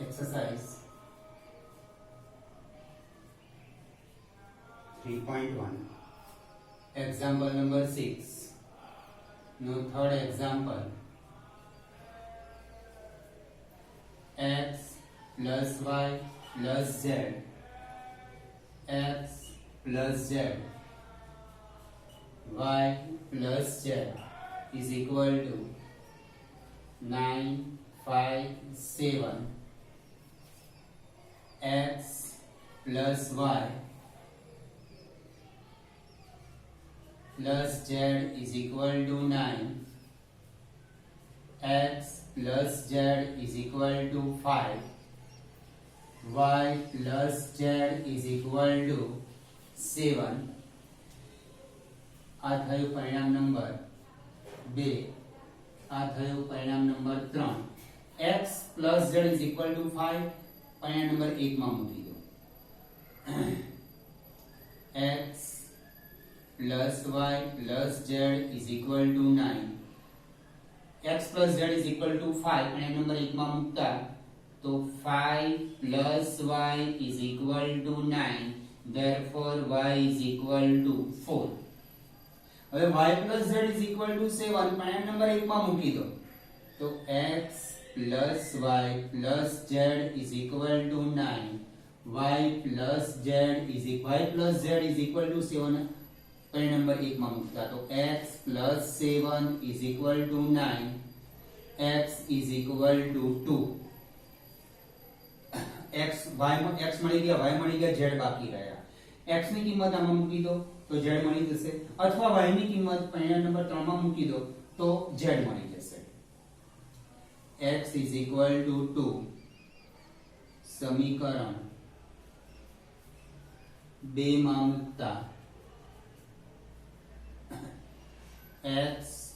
Exercise 3.1. Example number 6. Now third example. X plus y plus z. X plus z. Y plus z is equal to 9, 5, 7. X plus y plus z is equal to 9. X plus z is equal to 5. Y plus z is equal to 7. આ થયું પરિણામ number 2. આ થયું પરિણામ number 3. x plus z is equal to 5 પરિણામ number 1 માં મૂકી દો. x plus y plus z is equal to 9. x plus z is equal to 5 પરિણામ નંબર 1 માં મૂકતા તો 5 plus y is equal to 9. Therefore y is equal to 4. હવે y plus z is equal to 7 પરિણામ number 1 માં મૂકી દો તો x plus y plus z is equal to 9. y plus z is equal to 7 પરિણામ number 1 માં મૂકતા તો x plus 7 is equal to 9. x is equal to 2. x મળી ગયા, y મળી ગયા, z બાકી રહ્યા. x ની કિંમત આમાં મૂકી દો તો z મળી જશે, અથવા y ની કિંમત પરિણામ નંબર 3 માં મૂકી દો તો z મળી જશે. x is equal to 2. સમીકરણ 2 માં મૂકતા x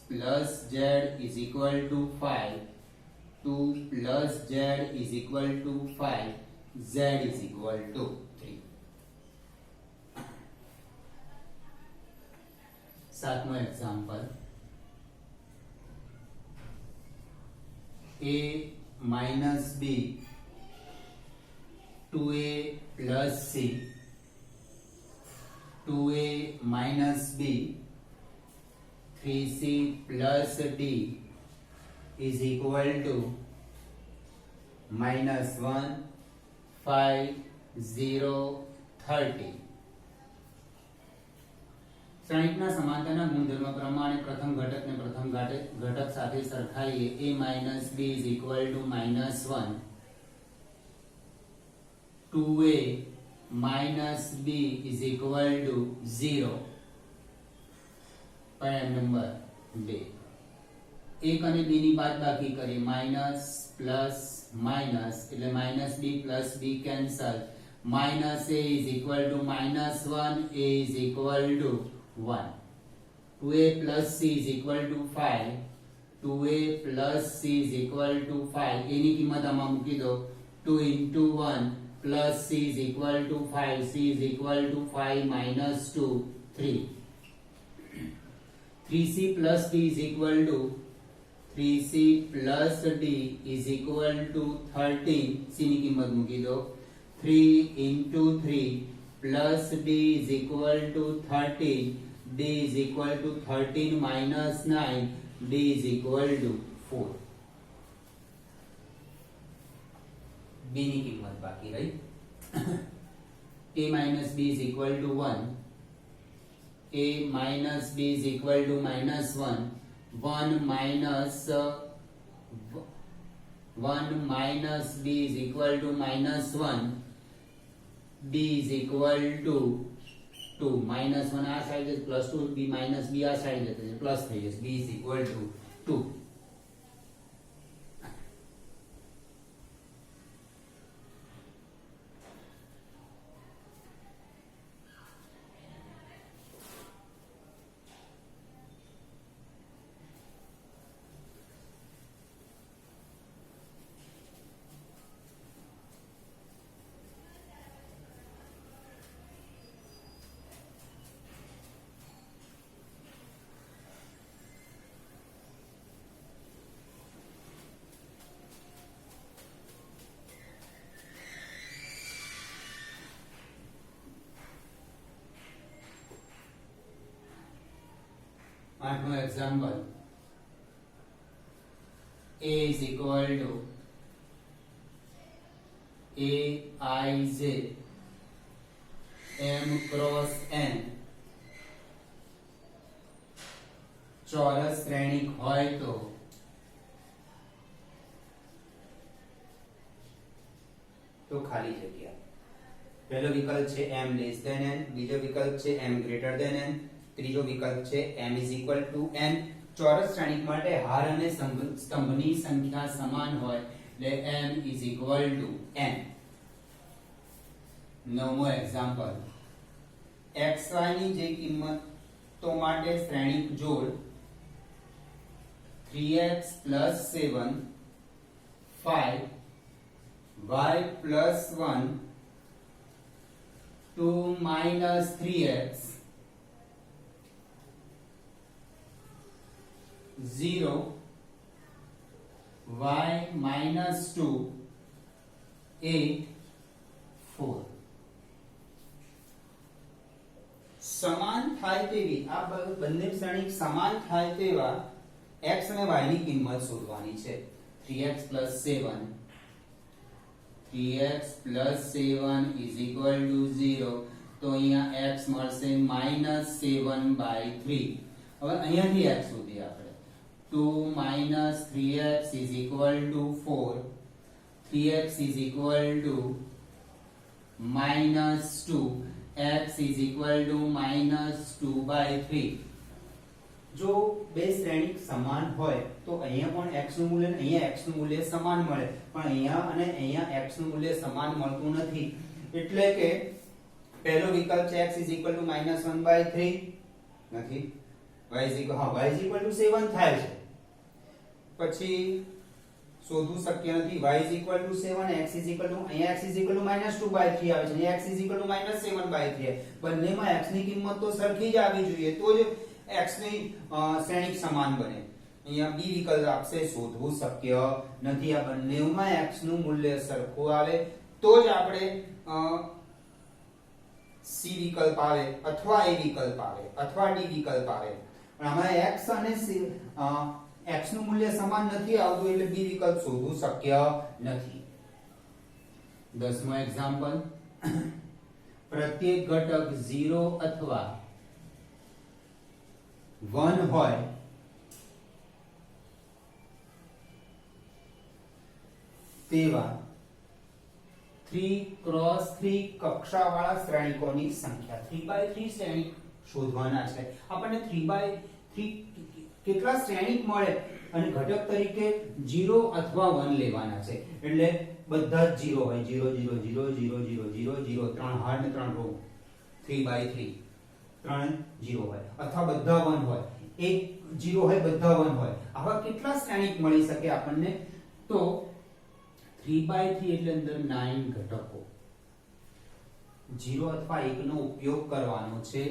plus z is equal to 5. 2 plus z is equal to 5. z is equal to 3. सातवां example. a minus b 2a plus c 2a minus b 3c plus d is equal to minus 1, 5, 0, 30. શ્રેણિકના સમાંતરના ગુણધર્મ પ્રમાણે પ્રથમ ઘટકને પ્રથમ ઘટક સાથે સરખાઈએ. a minus b is equal to minus 1. 2a minus b is equal to 0. પરિણામ number 2. 1 અને 2 ની બાદબાકી કરીએ. માઇનસ પ્લસ માઇનસ એટલે minus b plus b cancel. Minus a is equal to minus 1. a is equal to 1. 2a plus c is equal to 5. 2a plus c is equal to 5. a ની કિંમત આમાં મૂકી દો. 2 into 1 plus c is equal to 5. c is equal to 5 minus 2, 3. 3c plus d is equal to 3c plus d is equal to 13. c ની કિંમત મૂકી દો. 3 into 3 plus d is equal to 13. d is equal to 13 minus 9. d is equal to 4. b ની કિંમત બાકી રહી. a minus b is equal to 1. a minus b is equal to minus 1. 1 minus b is equal to minus 1. b is equal to 2. minus 1 આ side જશે plus 2. b minus b આ side જશે plus થઈ જશે. b is equal to 2. આઠમું example a is equal to aij m cross n ચોરસ શ્રેણિક હોય તો ખાલી જગ્યા પહેલો વિકલ્પ છે m less than n, બીજો વિકલ્પ છે m greater than n, ત્રીજો વિકલ્પ છે m is equal to n. ચોરસ શ્રેણિક માટે હાર અને સ્તંભની સંખ્યા સમાન હોય એટલે m is equal to n. નવમો એક્ઝામ્પલ xy ની જે કિંમતો માટે શ્રેણિક જોડ 3x plus 7 5 y plus 1 2 minus 3x 0 y minus 2 8 4 સમાન થાય તેવી આ બંને શ્રેણિક સમાન થાય તેવા x અને y ની કિંમત શોધવાની છે. 3x plus 7 is equal to 0 તો અહીંયા x મળશે -7/3. હવે અહીંયાથી x સુધી આપણે 2 minus 3x is equal to 4. 3x is equal to -2. x is equal to -2/3. જો બે શ્રેણિક સમાન હોય તો અહીંયા પણ x નું મૂલ્ય અને અહીંયા x નું મૂલ્ય સમાન મળે, પણ અહીંયા અને અહીંયા x નું મૂલ્ય સમાન મળતું નથી. એટલે કે પહેલો વિકલ્પ છે x is equal to -1/3 નથી, y is equal to 7 થાય છે. પછી શોધવું શક્ય નથી. y is equal to 7, x is equal to અહીંયા x is equal to -2/3 આવે છે, અહીંયા x is equal to -7/3. બંનેમાં x ની કિંમત તો સરખી જ આવી જોઈએ તો જ x ની શ્રેણિક સમાન બને. અહીંયા b વિકલ્પ આપશે શોધવું શક્ય નથી. આ બંનેમાં x નું મૂલ્ય સરખું આવે તો જ આપણે c વિકલ્પ આવે અથવા a વિકલ્પ આવે અથવા d વિકલ્પ આવે. પણ આમાં x અને x નું મૂલ્ય સમાન નથી આવતું એટલે b વિકલ્પ શોધવું શક્ય નથી. 10મો એક્ઝામ્પલ પ્રત્યેક ઘટક 0 અથવા 1 હોય તેવા 3x3 કક્ષાવાળા શ્રેણિકોની સંખ્યા 3x3 શ્રેણિક શોધવાના છે. આપણને 3x3 કેટલા શ્રેણિક મળે અને ઘટક તરીકે 0 અથવા 1 લેવાના છે. એટલે બધા જ 0 હોય 0 0 0 0 0 0 0 ત્રણ હાર ને ત્રણ રો 3x3 ત્રણ 0 હોય અથવા બધા 1 હોય, એક 0 હોય બધા 1 હોય. આવા કેટલા શ્રેણિક મળી શકે આપણને? તો 3x3 એટલે અંદર 9 ઘટકો 0 અથવા 1 નો ઉપયોગ કરવાનો છે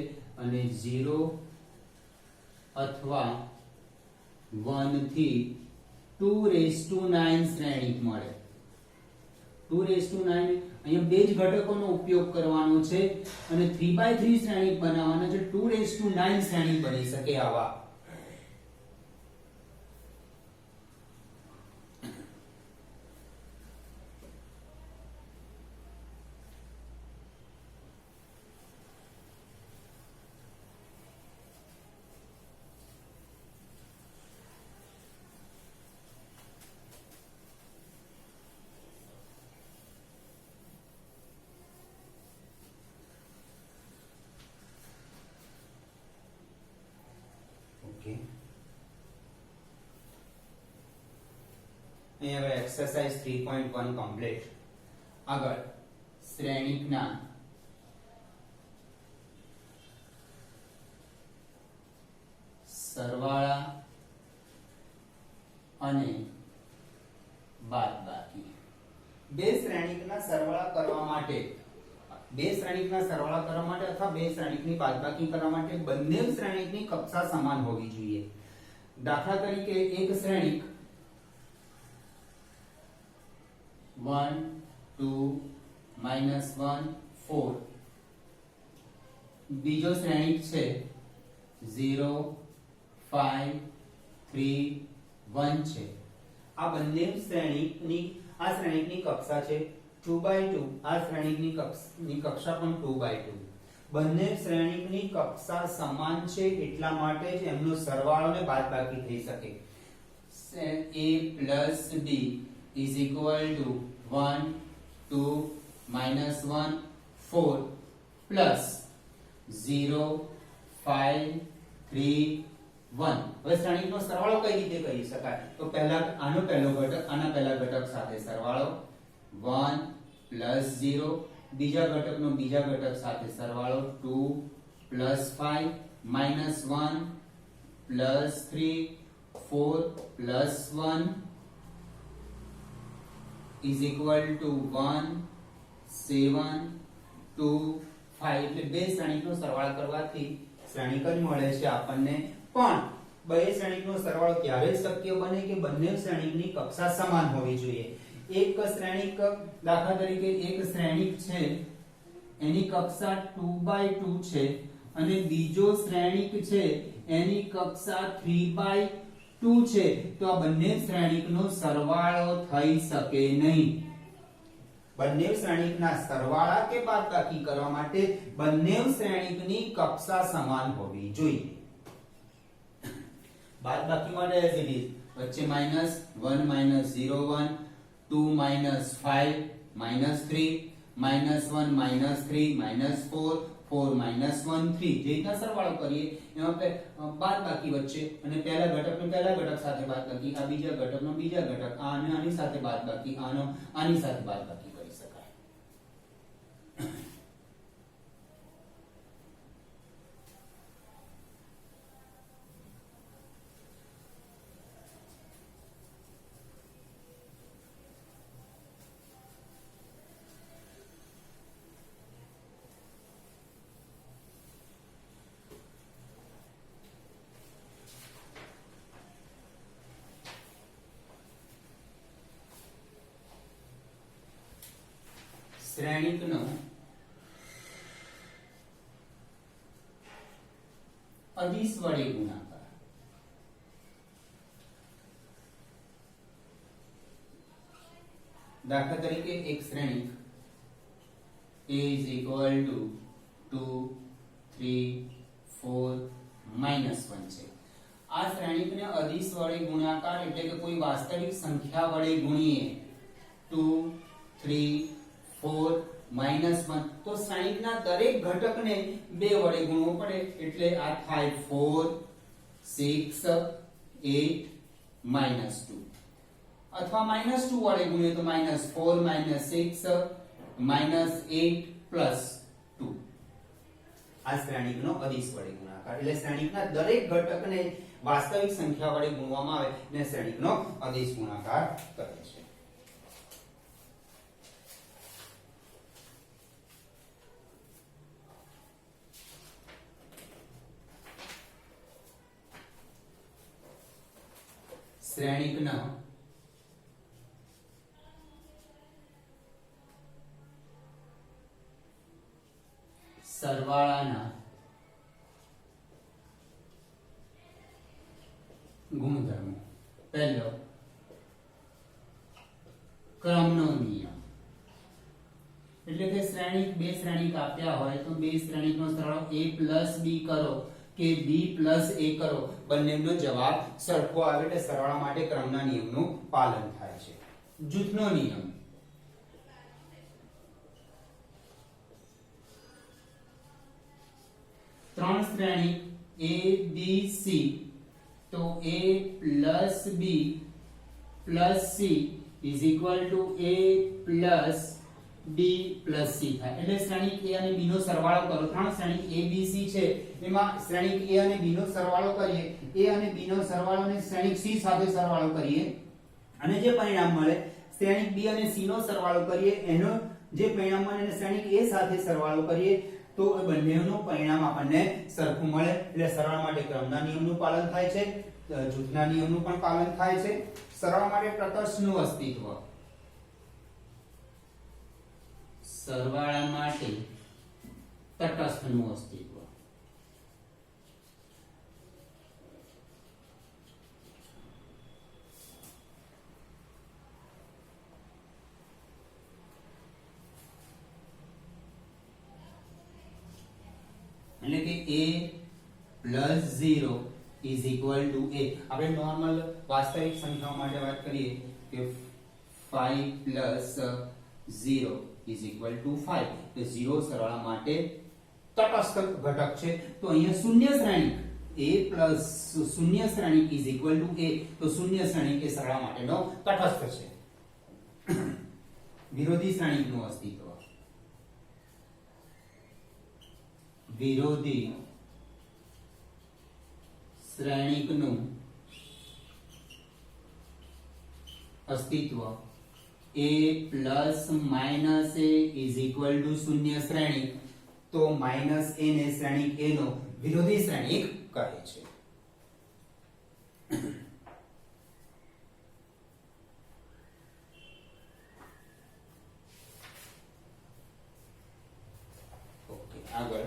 અને 0 અથવા 1 થી 2⁹ શ્રેણિક મળે. 2⁹ અહીંયા બે જ ઘટકોનો ઉપયોગ કરવાનો છે અને 3x3 શ્રેણિક બનાવવાના છે. 2⁹ શ્રેણિક બની શકે આવા. અહીંયા હવે એક્સરસાઇઝ 3.1 કમ્પ્લીટ. આગળ શ્રેણિકના સરવાળા અને બાદબાકી. બે શ્રેણિકના સરવાળા કરવા માટે અથવા બે શ્રેણિકની બાદબાકી કરવા માટે બંને શ્રેણિકની કક્ષા સમાન હોવી જોઈએ. દાખલા તરીકે એક શ્રેણિક 1 2 -1 4, બીજો શ્રેણિક છે 0 5 3 1 છે. આ બંને શ્રેણીકની કક્ષા છે 2/2. આ શ્રેણીકની કક્ષા પણ 2/2. બંને શ્રેણીકની કક્ષા સમાન છે એટલા માટે જ એમનો સરવાળો ને બાદબાકી થઈ શકે. a plus b is equal to 1 2 minus 1 4 plus 0 5 3 1. હવે શ્રેણીકનો સરવાળો કઈ રીતે કરી શકાય? તો પહેલા આનો પહેલો ઘટક આના પહેલા ઘટક સાથે સરવાળો 1 plus 0, બીજા ઘટકનો બીજા ઘટક સાથે સરવાળો 2 plus 5 minus 1 plus 3 4 plus 1 is equal to 1 7 2 5. એટલે બે શ્રેણીકનો સરવાળો કરવાથી શ્રેણીક જ મળે છે આપણને. પણ બે શ્રેણીકનો સરવાળો ત્યારે જ શક્ય બને કે બંને શ્રેણીકની કક્ષા સમાન હોવી જોઈએ. એક શ્રેણીક દાખલા તરીકે એક શ્રેણીક છે એની કક્ષા 2/2 છે અને બીજો શ્રેણીક છે એની કક્ષા 3/2 છે, તો આ બંને શ્રેણીકનો સરવાળો થઈ શકે નહીં. બંને શ્રેણીકના સરવાળા કે બાદબાકી કરવા માટે બંને શ્રેણીકની કક્ષા સમાન હોવી જોઈએ. બાદબાકી માટે એઝ ઇટ ઇઝ વચ્ચે minus 1 minus 0 1 2 minus 5 minus 3 minus 1 minus 3 minus 4 4 minus 1 3. જે રીતના સરવાળો કરીએ એમાં બાદબાકી વચ્ચે અને પહેલા ઘટકનો પહેલા ઘટક સાથે બાદબાકી, આ બીજા ઘટકનો બીજા ઘટક, આ અને આની સાથે બાદબાકી, આનો આની સાથે બાદબાકી કરી શકાય. શ્રેણીકનો અદિશ વડે ગુણાકાર. દાખલા તરીકે એક શ્રેણીક a is equal to 2 3 4 minus 1 છે. આ શ્રેણીકને અદિશ વડે ગુણાકાર એટલે કે કોઈ વાસ્તવિક સંખ્યા વડે ગુણીએ 2 3 4 minus 1 તો શ્રેણીકના દરેક ઘટકને 2 વડે ગુણવો પડે એટલે આ થાય 4 6 8 minus 2. અથવા minus 2 વડે ગુણીએ તો minus 4 minus 6 minus 8 plus 2. આ શ્રેણીકનો અદિશ વડે ગુણાકાર એટલે શ્રેણીકના દરેક ઘટકને વાસ્તવિક સંખ્યા વડે ગુણવામાં આવે ને શ્રેણીકનો અદિશ ગુણાકાર કહે છે. શ્રેણીકના સરવાળાના ગુણધર્મો. પહેલો ક્રમનો નિયમ એટલે કે શ્રેણીક બે શ્રેણીક આપ્યા હોય તો બે શ્રેણીકનો સરવાળો a plus b કરો કે b plus a કરો, બંનેનો જવાબ સરખો આવે એટલે સરવાળા માટે ક્રમના નિયમનું પાલન થાય છે. જૂથનો નિયમ. ત્રણ શ્રેણીક a b c તો a plus b plus c is equal to a plus b plus c થાય. એટલે શ્રેણીક a અને b નો સરવાળો કરો. ત્રણ શ્રેણીક a b c છે એમાં શ્રેણીક a અને b નો સરવાળો કરીએ, a અને b નો સરવાળો ને શ્રેણીક c સાથે સરવાળો કરીએ અને જે પરિણામ મળે શ્રેણીક b અને c નો સરવાળો કરીએ, એનો જે પરિણામ મળે એને શ્રેણીક a સાથે સરવાળો કરીએ તો બંનેનું પરિણામ આપણને સરખું મળે એટલે સરવાળા માટે ક્રમના નિયમનું પાલન થાય છે, જૂથના નિયમનું પણ પાલન થાય છે. સરવાળા માટે તટસ્થનું અસ્તિત્વ. સરવાળા માટે તટસ્થનું અસ્તિત્વ. 0 is equal to a. આપણે નોર્મલ વાસ્તવિક સંખ્યાઓ માટે વાત કરીએ કે 5 plus 0 is equal to 5. તો 0 સરવાળા માટે તટસ્થ ઘટક છે. તો અહીંયા શૂન્ય શ્રેણિક a plus શૂન્ય શ્રેણિક is equal to a. તો શૂન્ય શ્રેણિક એ સરવાળા માટેનો તટસ્થ છે. વિરોધી શ્રેણિકનું અસ્તિત્વ. વિરોધી શ્રેણિકનું અસ્તિત્વ a plus minus a is equal to શૂન્ય શ્રેણિક. તો માઇનસ a ને શ્રેણિક a નો વિરોધી શ્રેણિક કહે છે. ઓકે, આગળ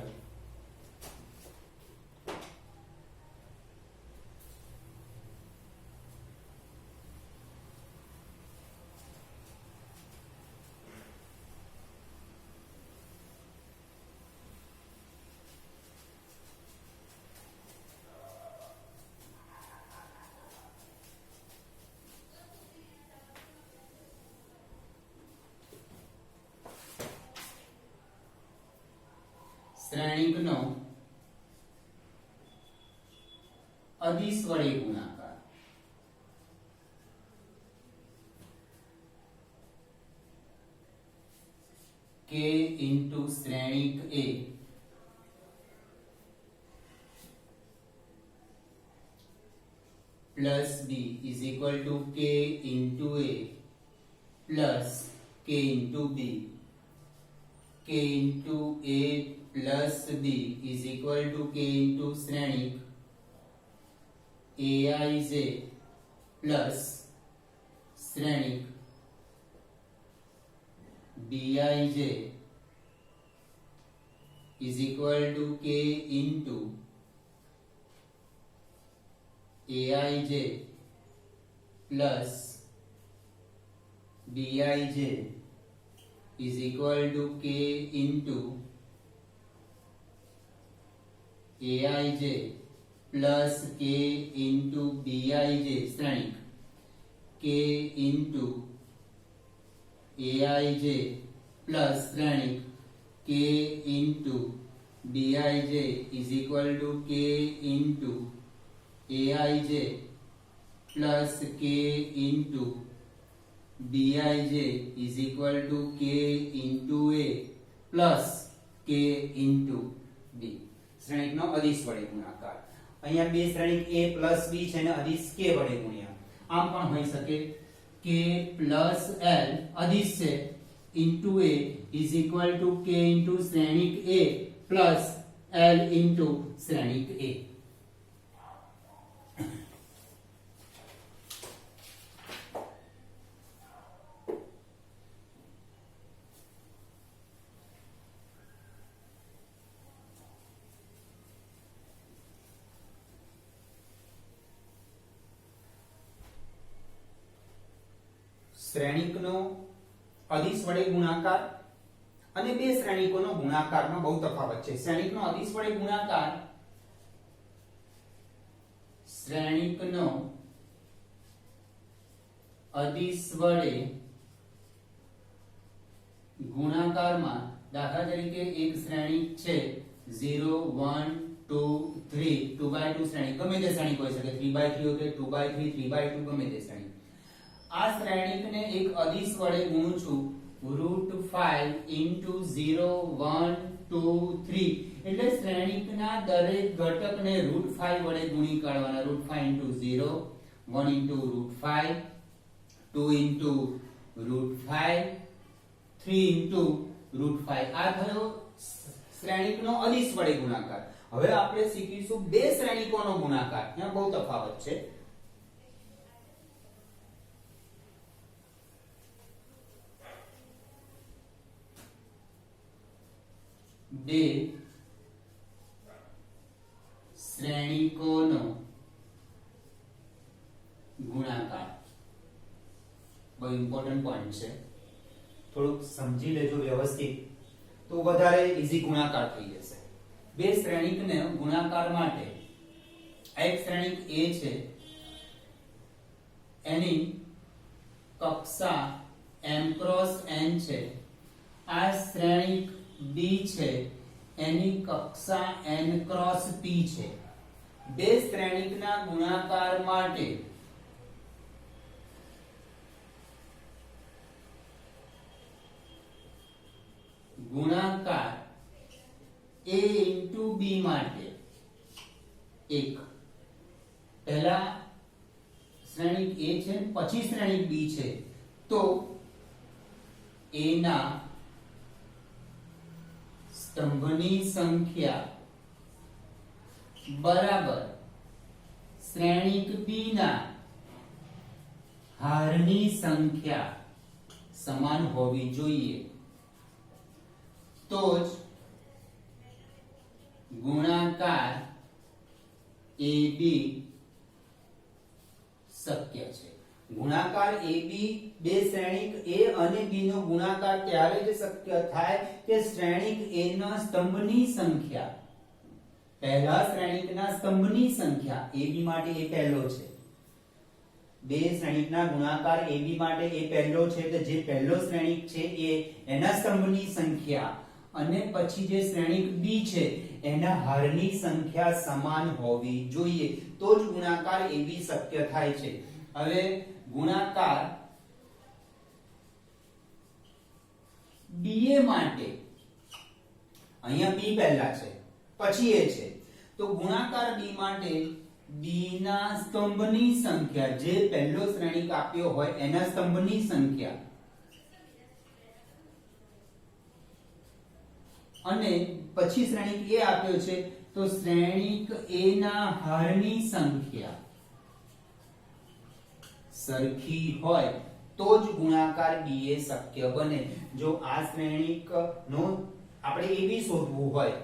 શ્રેણિકનો અદિશ વડે ગુણાકાર. k into શ્રેણિક a plus b is equal to k into a plus k into b. k into a plus b is equal to k into શ્રેણિક aij plus શ્રેણિક bij is equal to k into aij plus bij is equal to k into aij plus k into bij શ્રેણિક k into aij plus શ્રેણિક k into bij is equal to k into aij plus k into bij is equal to k into a plus k into b. શ્રેણિકનો અદિશ વડે ગુણાકાર. અહીંયા બે શ્રેણિક a plus b છે ને અદિશ k વડે ગુણ્યા. આમ પણ હોઈ શકે k plus l અદિશ છે into a is equal to k into શ્રેણિક a plus l into શ્રેણિક a. શ્રેણિકનો અદિશ વડે ગુણાકાર અને બે શ્રેણિકોનો ગુણાકારમાં બહુ તફાવત છે. શ્રેણિકનો અદિશ વડે ગુણાકાર શ્રેણિકનો અદિશ વડે ગુણાકારમાં દાખલા તરીકે એક શ્રેણિક છે 0 1 2 3 2 by 2 શ્રેણિક ગમે તે શ્રેણિક હોઈ શકે 3 by 3 હોય 2 by 3 3 by 2 ગમે તે શ્રેણિક. આ શ્રેણિકને એક અદિશ વડે ગુણું છું √5 into 0 1 2 3 એટલે શ્રેણિકના દરેક ઘટકને √5 વડે ગુણી કાઢવાના. √5 into 0 1 into √5 2 into √5 3 into √5. આ થયો શ્રેણિકનો અદિશ વડે ગુણાકાર. હવે આપણે શીખીશું બે શ્રેણિકોનો ગુણાકાર. ત્યાં બહુ તફાવત છે. બે શ્રેણિકોનો ગુણાકાર બહુ ઇમ્પોર્ટન્ટ પોઈન્ટ છે. થોડુંક સમજી લેજો વ્યવસ્થિત તો વધારે ઈઝી ગુણાકાર થઈ જશે. બે શ્રેણિકને ગુણાકાર માટે આ એક શ્રેણિક A છે, એની કક્ષા m ક્રોસ n છે. આ શ્રેણિક B છે, એની કક્ષા n ક્રોસ p છે. બે શ્રેણિકના ગુણાકાર માટે ગુણાકાર A into B માટે એક પહેલા શ્રેણિક A છે પછી શ્રેણિક B છે, તો A ના સ્તંભની સંખ્યા બરાબર શ્રેણિક B ના હારની સંખ્યા સમાન હોવી જોઈએ, તો જ ગુણાકાર AB શક્ય છે. ગુણાકાર AB બે શ્રેણિક A અને B નો ગુણાકાર ત્યારે જ શક્ય થાય કે શ્રેણિક A ના સ્તંભની સંખ્યા, પહેલા શ્રેણિકના સ્તંભની સંખ્યા AB માટે એ પહેલો છે. બે શ્રેણિકના ગુણાકાર AB માટે એ પહેલો છે, તો જે પહેલો શ્રેણિક છે એના સ્તંભની સંખ્યા અને પછી જે શ્રેણિક B છે એના હારની સંખ્યા સમાન હોવી જોઈએ, તો જ ગુણાકાર AB શક્ય થાય છે. હવે ગુણાકાર BA માટે અહીંયા B પહેલા છે પછી A છે, તો ગુણાકાર B માટે B ના સ્તંભની સંખ્યા, જે પહેલો શ્રેણિક આપ્યો હોય એના સ્તંભની સંખ્યા અને પછી શ્રેણિક A આપ્યો છે તો શ્રેણિક A ના હારની સંખ્યા સરખી હોય તો જ ગુણાકાર BA શક્ય બને. જો આ શ્રેણિક નો આપણે AB શોધવું હોય,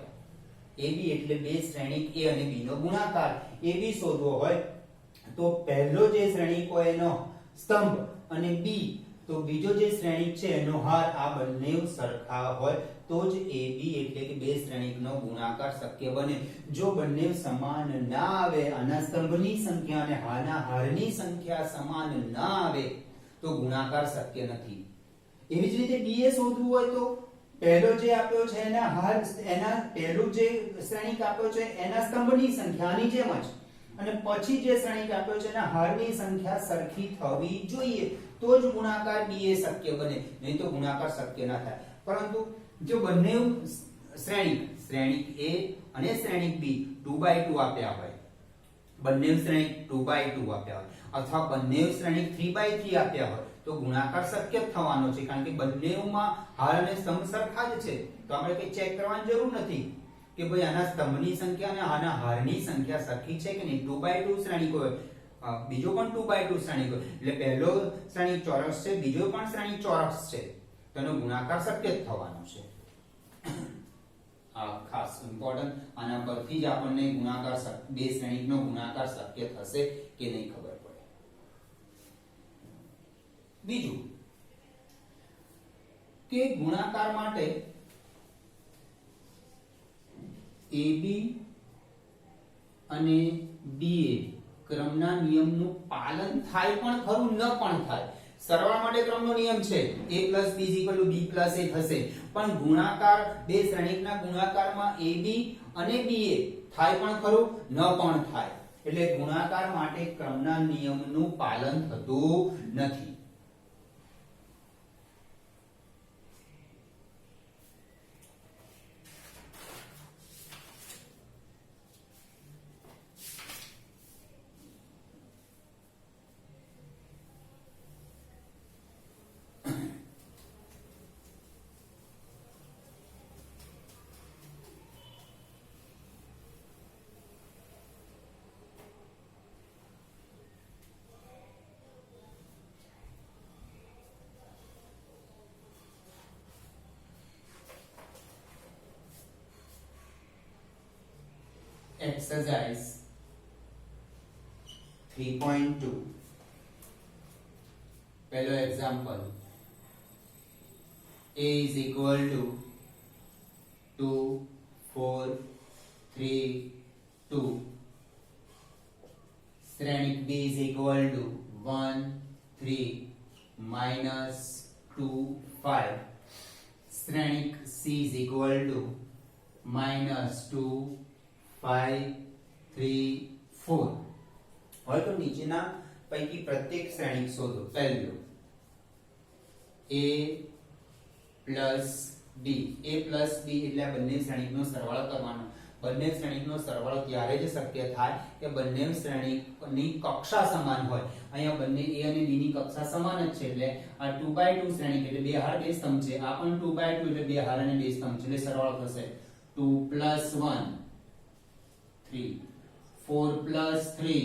AB એટલે બે શ્રેણિક A અને B નો ગુણાકાર AB શોધવો હોય તો પહેલો જે શ્રેણિક હોય એનો સ્તંભ અને B તો બીજો જે શ્રેણિક છે એનો હાર, આ બંને સરખા હોય તો જ AB એટલે કે બે શ્રેણિકનો ગુણાકાર શક્ય બને. જો બંને સમાન ના આવે, આના સ્તંભની સંખ્યા અને આના હારની સંખ્યા સમાન ના આવે તો ગુણાકાર શક્ય નથી. એવી જ રીતે BA શોધવું હોય તો પહેલો જે આપ્યો છે એના હાર, એના પહેલું જે શ્રેણિક આપ્યો છે એના સ્તંભની સંખ્યા આની જેમ જ, અને પછી જે શ્રેણિક આપ્યો છે એના હારની સંખ્યા સરખી થવી જોઈએ તો જ ગુણાકાર BA શક્ય બને, નહીં તો ગુણાકાર શક્ય ના થાય. પરંતુ જો બંને શ્રેણિક A અને શ્રેણિક B 2/2 આપ્યા હોય, બંને શ્રેણિક 2/2 આપ્યા હોય અથવા બંને શ્રેણિક 3/3 આપ્યા હોય તો ગુણાકાર શક્ય જ થવાનો છે, કારણ કે બંનેમાં હાર અને સ્તંભ સરખા જ છે. તો આપણે કઈ ચેક કરવાની જરૂર નથી કે ભાઈ આના સ્તંભની સંખ્યા અને આના હારની સંખ્યા સરખી છે કે નહીં. 2/2 શ્રેણિક હોય, બીજો પણ 2/2 શ્રેણિક હોય, એટલે પહેલો શ્રેણિક ચોરસ છે, બીજો પણ શ્રેણિક ચોરસ છે, તો એનો ગુણાકાર શક્ય જ થવાનો છે. આ ખાસ ઇમ્પોર્ટન્ટ, આના પરથી જ આપણને ગુણાકાર બે શ્રેણિકનો ગુણાકાર શક્ય થશે કે નહીં ખબર પડે. બીજું કે ગુણાકાર માટે AB અને BA ક્રમના નિયમનું પાલન થાય પણ ખરું, ન પણ થાય. સરવાળા માટે ક્રમનો નિયમ છે A + B = B + A થશે, પણ ગુણાકાર બે શ્રેણિકના ગુણાકારમાં AB અને BA થાય પણ ખરું, ન પણ થાય. એટલે ગુણાકાર માટે ક્રમના નિયમનું પાલન થતું નથી. Exercise 3.2 પહેલો example A is equal to 2 4 3 2 શ્રેણિક b is equal to 1 3 minus 2 5. શ્રેણિક c is equal to minus 2 5 3 4. હવે તો નીચેના પૈકી પ્રત્યેક શ્રેણિક શોધો. પહેલું a plus b. a plus b એટલે બંને શ્રેણિકનો સરવાળો કરવાનો. બંને શ્રેણિકનો સરવાળો ત્યારે જ શક્ય થાય કે બંને શ્રેણિકની કક્ષા સમાન હોય. અહીંયા બંને a અને b ની કક્ષા સમાન જ છે એટલે આ 2/2 શ્રેણિક એટલે બે હાર બે સ્તંભ છે. આ પણ 2/2 એટલે બે હાર અને બે સ્તંભ છે એટલે સરવાળો થશે 2 plus 1 3 4 plus 3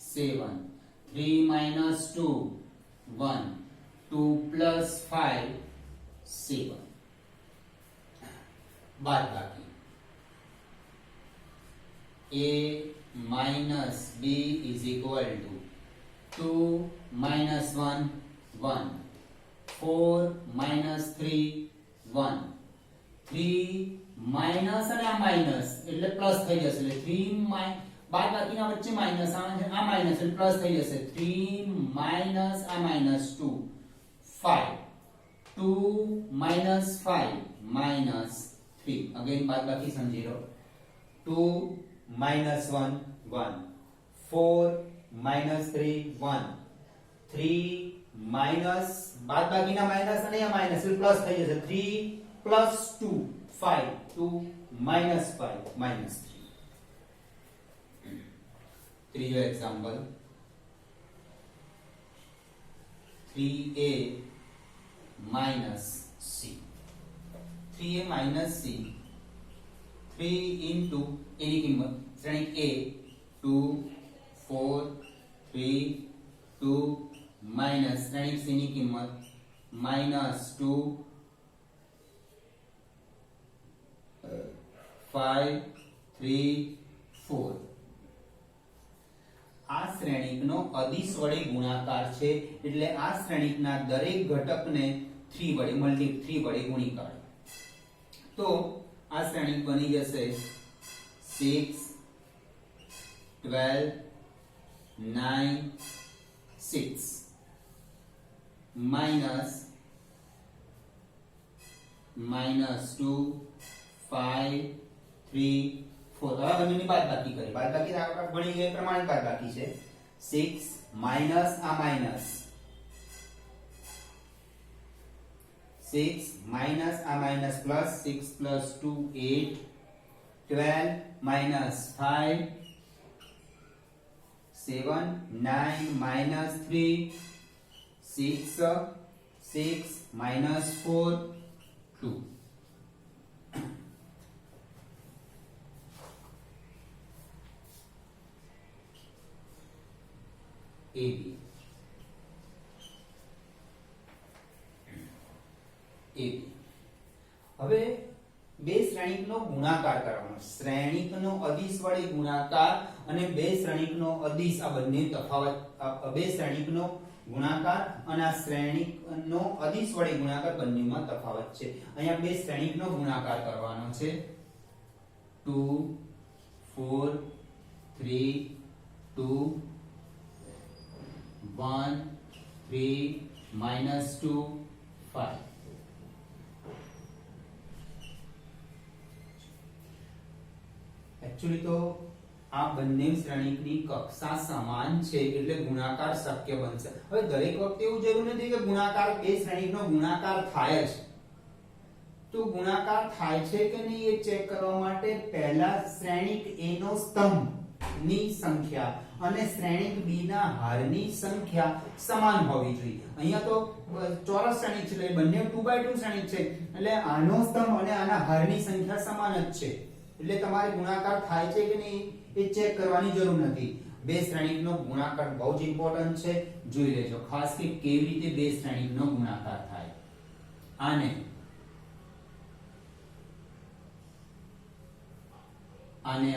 7 3 minus 2 1 2 plus 5 7. બાદબાકી a minus b is equal to 2 minus 1 1 4 minus 3 1 3 minus અને આ માઈનસ એટલે પ્લસ થઈ જશે એટલે 3 બાદબાકીના વચ્ચે માઈનસ આવે છે આ માઈનસ એટલે પ્લસ થઈ જશે 3 minus આ માઈનસ 2 5 2 minus 5 minus 3 again બાદબાકી સમજી લો 2 minus 1 1 4 minus 3 1 3 minus બાદબાકીના માઈનસ અને આ માઈનસ એટલે પ્લસ થઈ જશે 3 plus 2 5 2 minus 5 minus 3. ત્રીજો example 3a minus c. 3a minus c 3 into એની કિંમત શ્રેણિક a 2 4 3 2 minus શ્રેણિક c ની કિંમત minus 2 5 3 4. આ શ્રેણિકનો અદિશ વડે ગુણાકાર છે એટલે આ શ્રેણિકના દરેક ઘટકને 3 વડે ગુણી કાઢો તો આ શ્રેણિક બની જશે 6 12 9 6 minus 2 5 3 4. હવે બંનેની બાદબાકી કરીએ. બાદબાકી આપણે ભણી ગયા પ્રમાણે બાદબાકી છે 6 minus આ માઈનસ 6 minus આ minus plus 6 plus 2 8 12 minus 5 7 9 minus 3 6 6 minus 4 2. AB હવે બે શ્રેણિકનો ગુણાકાર કરવાનો. શ્રેણિકનો અદિશ વડે ગુણાકાર અને બે શ્રેણિકનો અદિશ આ બંને તફાવત. બે શ્રેણિકનો ગુણાકાર અને આ શ્રેણિકનો અદિશ વડે ગુણાકાર બંનેમાં તફાવત છે. અહીંયા બે શ્રેણિકનો ગુણાકાર કરવાનો છે 2 4 3 2 1 3 minus 2 5. एक्चुअली तो આ બંને શ્રેણિકની કક્ષા સમાન છે એટલે ગુણાકાર શક્ય બનશે. હવે દરેક વખતે એવું જરૂર નથી કે ગુણાકાર બે શ્રેણિકનો ગુણાકાર થાય જ. તો ગુણાકાર થાય છે કે નહીં એ ચેક કરવા માટે પહેલા શ્રેણિક a નો સ્તંભ ની સંખ્યા અને શ્રેણિક b ના હારની સંખ્યા સમાન હોવી જોઈએ. અહીંયા તો ચોરસ શ્રેણિક છે એટલે બંને 2/2 શ્રેણિક છે એટલે આનો સ્તંભ અને આના હારની સંખ્યા સમાન જ છે એટલે તમારે ગુણાકાર થાય છે કે નહીં એ ચેક કરવાની જરૂર નથી. બે શ્રેણિકનો ગુણાકાર બહુ જ ઇમ્પોર્ટન્ટ છે. જોઈ લેજો ખાસ કે કેવી રીતે બે શ્રેણિકનો ગુણાકાર થાય. આને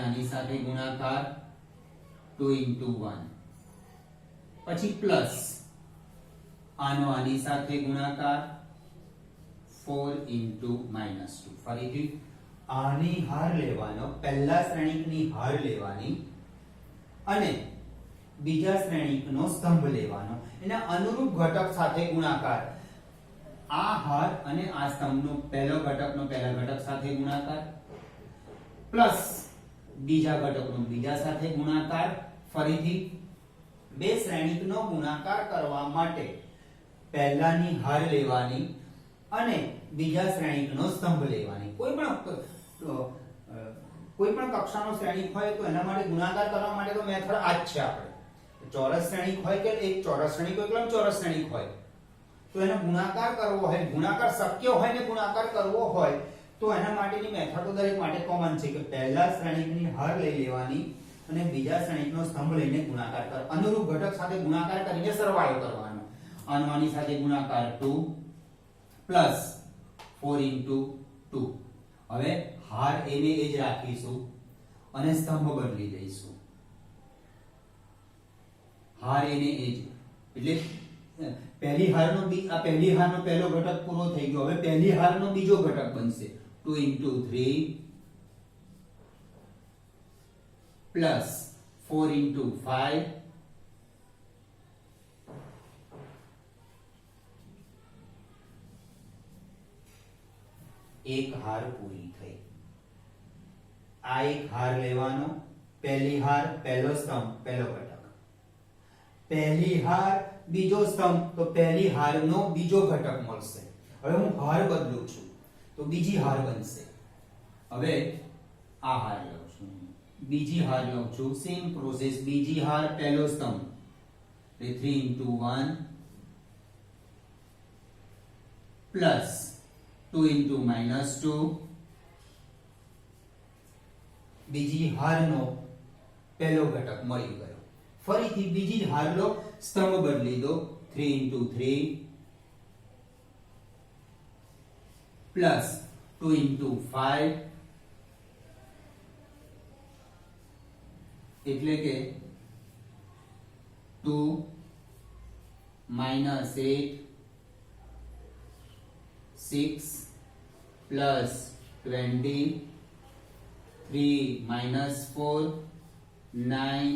આની સાથે ગુણાકાર 2 into 1 પછી પ્લસ આનો આની સાથે ગુણાકાર 4 into -2. ફરીથી આની હાર લેવાનો, પહેલા શ્રેણિકની હાર લેવાની અને બીજા શ્રેણીકનો સ્તંભ લેવાનો, એના અનુરૂપ ઘટક સાથે ગુણાકાર. આ હાર અને આ સ્તંભનો પહેલો ઘટકનો પહેલા ઘટક સાથે ગુણાકાર પ્લસ બીજા ઘટકનો બીજા સાથે ગુણાકાર. ફરીથી બે શ્રેણીકનો ગુણાકાર કરવા માટે પહેલાની હાર લેવાની અને બીજા શ્રેણીકનો સ્તંભ લેવાની. કોઈ પણ કક્ષાનો શ્રેણીક હોય તો એના માટે ગુણાકાર કરવા માટે તો મેથડ આ જ છે. આપણે ચોરસ શ્રેણીક હોય કે એક ચોરસ શ્રેણીક હોય કે લંબચોરસ શ્રેણીક હોય તો એનો ગુણાકાર કરવો હોય, ગુણાકાર શક્ય હોય ને ગુણાકાર કરવો હોય તો એના માટેની મેથડ તો દરેક માટે કોમન છે કે પહેલા શ્રેણીકની હાર લઈ લેવાની અને બીજા શ્રેણીકનો સ્તંભ લઈને ગુણાકાર કરો. અનુરૂપ ઘટક સાથે ગુણાકાર કરીને સરવાળો કરવાનો. આની સાથે ગુણાકાર 2 પ્લસ 4 into 2. હવે હાર એને એ જ રાખીશું અને સ્તંભ બદલી દઈશું. હાર એને એ જ એટલે પહેલી હારનો પહેલી હારનો પહેલો ઘટક પૂરો થઈ ગયો. હવે પહેલી હારનો બીજો ઘટક બનશે 2 into 3 પ્લસ 4 into 5 એક હાર પૂરી થઈ. આ એક હાર લેવાનો, પહેલી હાર પહેલો સ્તંભ પહેલો ઘટક, પહેલી હાર બીજો સ્તંભ તો પહેલી હારનો બીજો ઘટક મળશે. હવે હું હાર બદલું છું તો બીજી હાર બનશે. હવે આ હાર લઉં છું, બીજી હાર લઉં છું, સેમ પ્રોસેસ. બીજી હાર પહેલો સ્તંભ એટલે 3 into 1 પ્લસ 2 into -2 બીજી હારનો પહેલો ઘટક મળી ગયો. ફરીથી બીજી હાર લો, સ્તંભ બદલી દો 3 into 3 પ્લસ 2 into 5 એટલે કે 2 -8 6 plus 20 3 minus 4 9